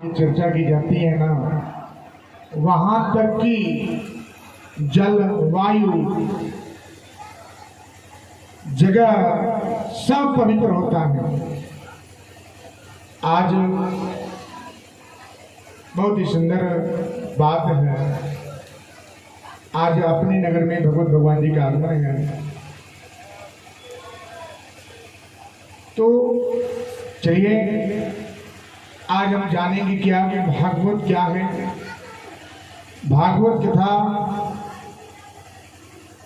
चर्चा की जाती है ना, वहां तक कि जल वायु जगह सब पवित्र होता है। आज बहुत ही सुंदर बात है, आज अपने नगर में भगवत भगवान जी का आगमन है। तो चलिए आज हम जानेंगे क्या कि भागवत क्या है, भागवत कथा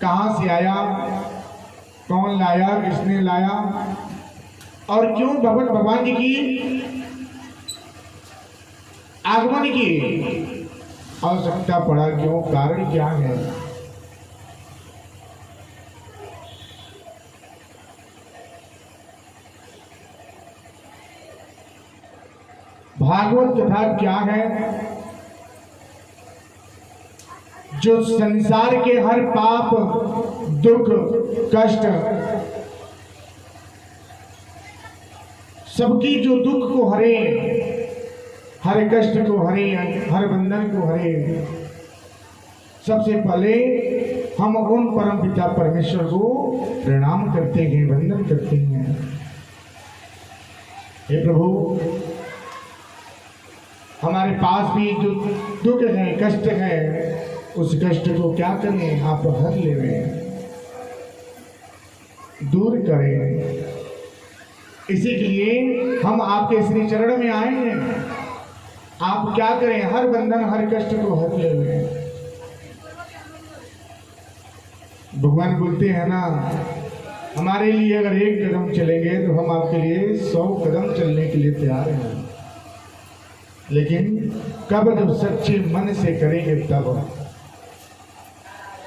कहाँ से आया, कौन लाया, किसने लाया और क्यों भगवत भगवान जी की आगमन की आवश्यकता पड़ा, क्यों, कारण क्या है। भागवत कथा क्या है? जो संसार के हर पाप, दुख, कष्ट, सबकी जो दुख को हरे, हर कष्ट को हरे, हर बंधन को हरे। सबसे पहले हम उन परम पिता परमेश्वर को प्रणाम करते हैं, वंदन करते हैं। हे प्रभु, हमारे पास भी जो दुख है, कष्ट है, उस कष्ट को क्या करें, आप हर लेवें, दूर करें। इसी के लिए हम आपके श्री चरण में आए हैं। आप क्या करें, हर बंधन, हर कष्ट को हर लेवें। भगवान बोलते हैं ना, हमारे लिए अगर एक कदम चलेंगे तो हम आपके लिए 100 कदम चलने के लिए तैयार हैं। लेकिन कब, जब सच्चे मन से करेंगे तब।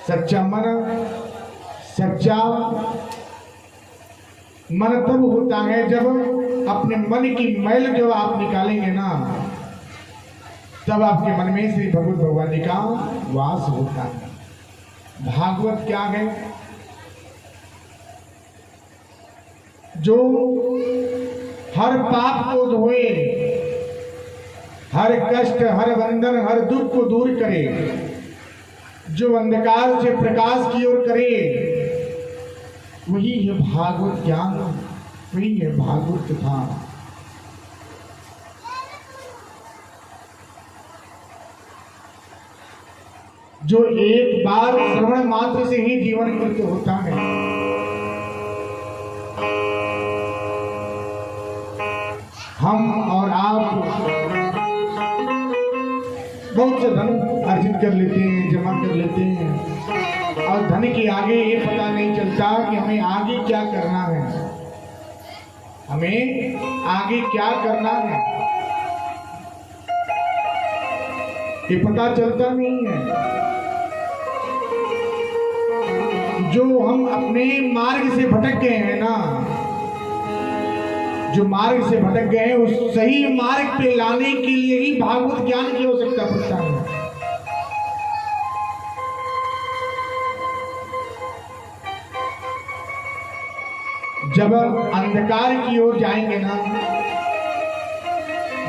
सच्चा मन, सच्चा मन तब होता है जब अपने मन की मैल जब आप निकालेंगे ना, तब आपके मन में श्री भगवत भगवान जी का वास होता है। भागवत क्या है? जो हर पाप को धोए, हर कष्ट, हर बंधन, हर दुख को दूर करे, जो अंधकार से प्रकाश की ओर करे, वही है भागवत ज्ञान, वही है भागवत कथा। जो एक बार श्रवण मात्र से ही जीवन कृत होता है। हम और आप बहुत से धन अर्जित कर लेते हैं, जमा कर लेते हैं, और धन के आगे ये पता नहीं चलता कि हमें आगे क्या करना है, हमें आगे क्या करना है, ये पता चलता नहीं है। जो हम अपने मार्ग से भटक गए हैं ना, जो मार्ग से भटक गए हैं, उस सही मार्ग पे लाने के लिए ही भागवत ज्ञान की आवश्यकता पड़ता है। जब अंधकार की ओर जाएंगे ना,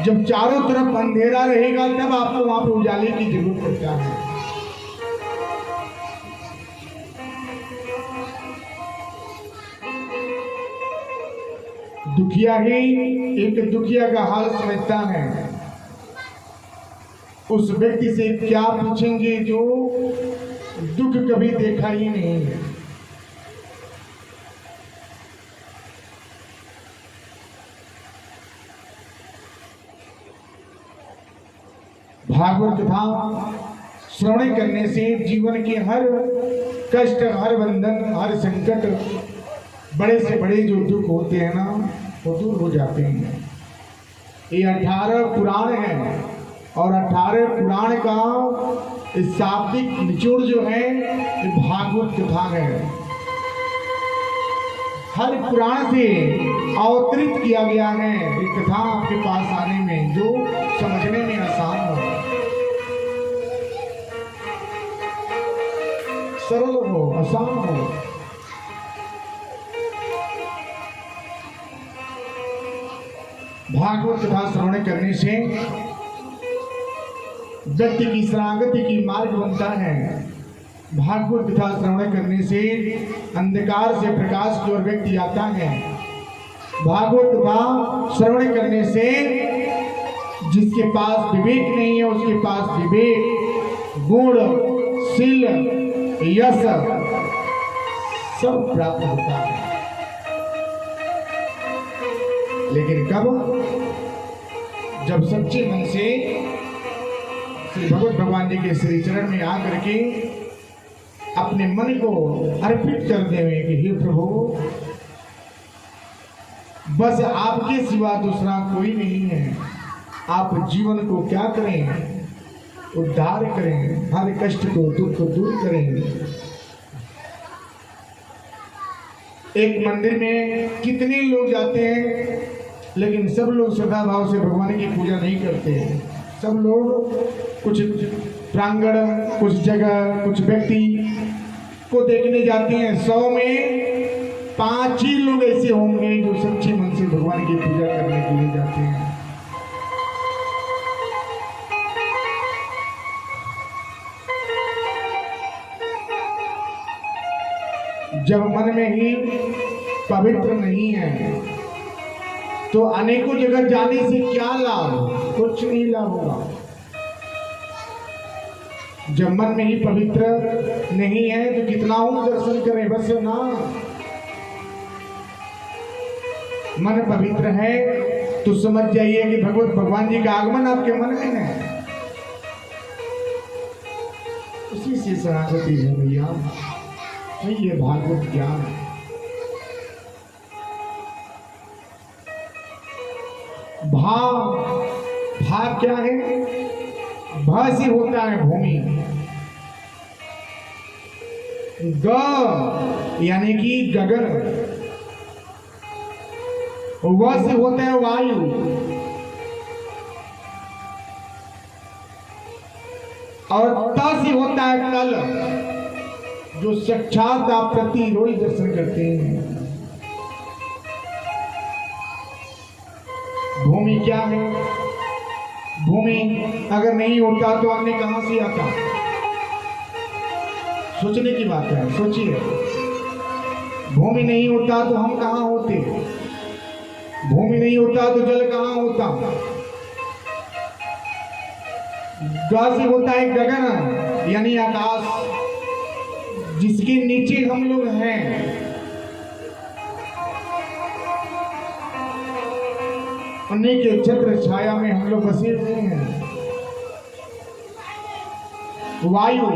जब चारों तरफ अंधेरा रहेगा, तब आपको वहां पर उजाले की जरूरत पड़ता है। दुखिया ही एक दुखिया का हाल समझता है। उस व्यक्ति से क्या पूछेंगे जो दुख कभी देखा ही नहीं है। भागवत कथा श्रवण करने से जीवन के हर कष्ट, हर बंधन, हर संकट, बड़े से बड़े जो दुख होते हैं ना, वो दूर हो जाते हैं। ये 18 पुराण है, और 18 पुराण का शाब्दिक निचोड़ जो है, ये भागवत कथा है। हर पुराण से अवतरित किया गया है ये कथा आपके पास आने में, जो समझने में आसान हो, सरल हो, आसान हो। भागवत कथा श्रवण करने से व्यक्ति की शरणागति की मार्ग बनता है। भागवत कथा श्रवण करने से अंधकार से प्रकाश की ओर व्यक्ति आता है। भागवत कथा श्रवण करने से जिसके पास विवेक नहीं है उसके पास विवेक, गुण, शील, यश सब प्राप्त होता है। लेकिन कब? जब सच्चे मन से श्री भगवत भगवान जी के श्री चरण में आकर के अपने मन को अर्पित कर देवे कि हे प्रभु, बस आपके सिवा दूसरा कोई नहीं है। आप जीवन को क्या करें? उद्धार करें, हर कष्ट को, दुख को दूर करें। एक मंदिर में कितने लोग जाते हैं, लेकिन सब लोग श्रद्धा भाव से भगवान की पूजा नहीं करते। सब लोग कुछ प्रांगण, कुछ जगह, कुछ व्यक्ति को देखने जाते हैं। 100 में 5 ही लोग ऐसे होंगे जो सच्चे मन से भगवान की पूजा करने के लिए जाते हैं। जब मन में ही पवित्र नहीं है तो अनेकों जगह जाने से क्या लाभ? कुछ नहीं लाभ होगा। जब मन में ही पवित्र नहीं है तो कितना हो दर्शन करें, बस ना। मन पवित्र है तो समझ जाइए कि भगवत भगवान जी का आगमन आपके मन में है। उसी से शरणागति है भैया, ये भागवत ज्ञान। भाव क्या है? भ से होता है भूमि, ग यानी कि गगन, व से होता है वायु, और त से होता है तल, जो साक्षात आप प्रतिरोज दर्शन करते हैं। भूमि क्या है? भूमि अगर नहीं होता तो अन्य कहां से आता? सोचने की बात है, सोचिए। भूमि नहीं होता तो हम कहां होते? भूमि नहीं होता तो जल कहां होता? ग से होता है गगन यानी आकाश, जिसके नीचे हम लोग हैं। अनेक छत्र छाया में हम लोग बसे हुए हैं। वायु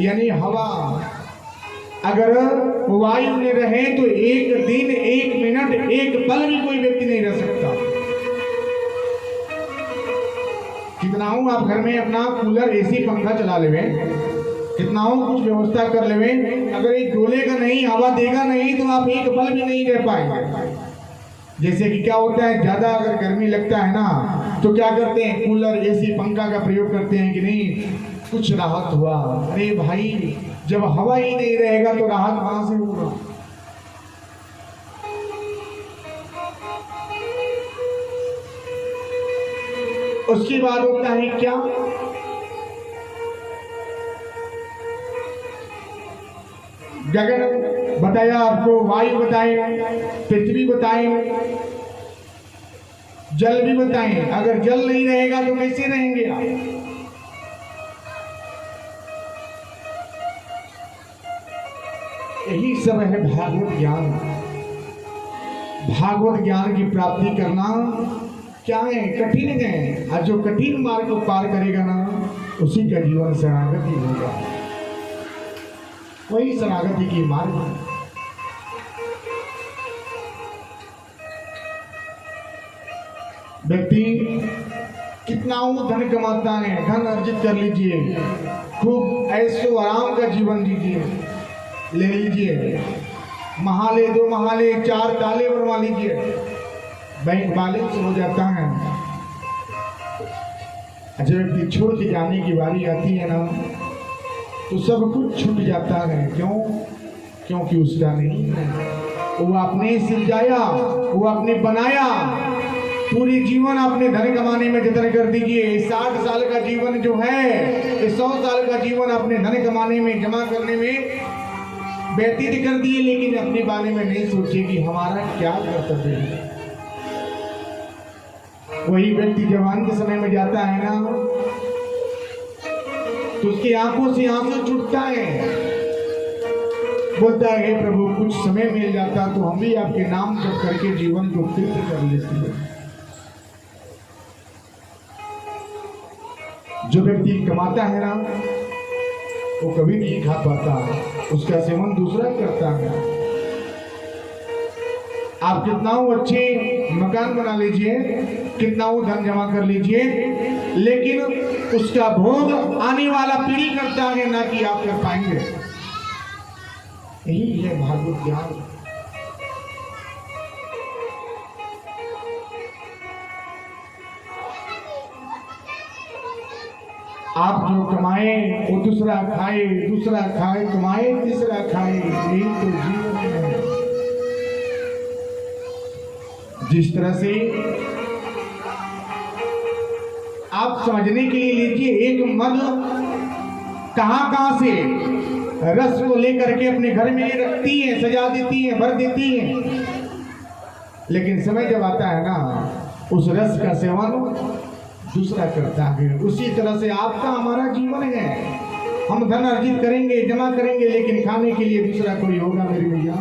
यानी हवा, अगर वायु में रहे तो एक दिन, एक मिनट, एक पल भी कोई व्यक्ति नहीं रह सकता। कितना हूं आप घर में अपना कूलर, एसी, पंखा चला लेवे, कितना हूं कुछ व्यवस्था कर लेवे, अगर एक डोलेगा नहीं, हवा देगा नहीं तो आप एक पल भी नहीं रह पाएंगे। जैसे कि क्या होता है, ज्यादा अगर गर्मी लगता है ना तो क्या करते हैं, कूलर, एसी, पंखा का प्रयोग करते हैं कि नहीं, कुछ राहत हुआ। अरे भाई, जब हवा ही नहीं रहेगा तो राहत कहां से होगा? उसके बाद होता है क्या? गगन बताया आपको, वायु बताए, पृथ्वी बताए, जल भी बताए। अगर जल नहीं रहेगा तो कैसे रहेंगे आप? यही सब है भागवत ज्ञान। भागवत ज्ञान की प्राप्ति करना क्या है? कठिन है। और जो कठिन मार्ग को पार करेगा ना, उसी का जीवन शरणागति होगा। वही शरणागति की मार्ग है। व्यक्ति कितना धन कमाता है, धन अर्जित कर लीजिए, खूब ऐशो आराम का जीवन जीजिए, ले लीजिए, महाले, 2 महाले, 4 ताले बनवा लीजिए, बैंक बैलेंस हो जाता है। अच्छा, व्यक्ति छोड़ के जाने की बारी आती है ना तो सब कुछ छूट जाता है। क्यों? क्योंकि उसका नहीं है, वो आपने सिरजाया, वो आपने बनाया, पूरी जीवन अपने धन कमाने में जतन कर दीजिए। 60 साल का जीवन जो है, 100 साल का जीवन अपने धन कमाने में, जमा करने में व्यतीत कर दिए, लेकिन अपने बारे में नहीं सोचे कि हमारा क्या कर्तव्य है। वही व्यक्ति जवान के समय में जाता है ना, तो उसकी आंखों से आंसू छूटता है, बोलता है प्रभु कुछ समय मिल जाता तो हम भी आपके नाम जप करके जीवन को तीर्थ कर लेते। जो व्यक्ति कमाता है ना, वो कभी नहीं खा पाता, उसका सेवन दूसरा करता है। आप कितना अच्छे मकान बना लीजिए, कितना वो धन जमा कर लीजिए, लेकिन उसका भोग आने वाला पीढ़ी करता है, ना कि आप कर पाएंगे। यही है भागवत ज्ञान। आप जो कमाए वो दूसरा खाए, दूसरा खाए, कमाए तीसरा खाए, यही तो जीवन है। जिस तरह से आप समझने के लिए लीजिए, एक मध कहां से रस को लेकर के अपने घर में रखती है, सजा देती है, भर देती है, लेकिन समय जब आता है ना, उस रस का सेवन दूसरा करता है। उसी तरह से आपका हमारा जीवन है। हम धन अर्जित करेंगे, जमा करेंगे, लेकिन खाने के लिए दूसरा कोई होगा मेरे भैया।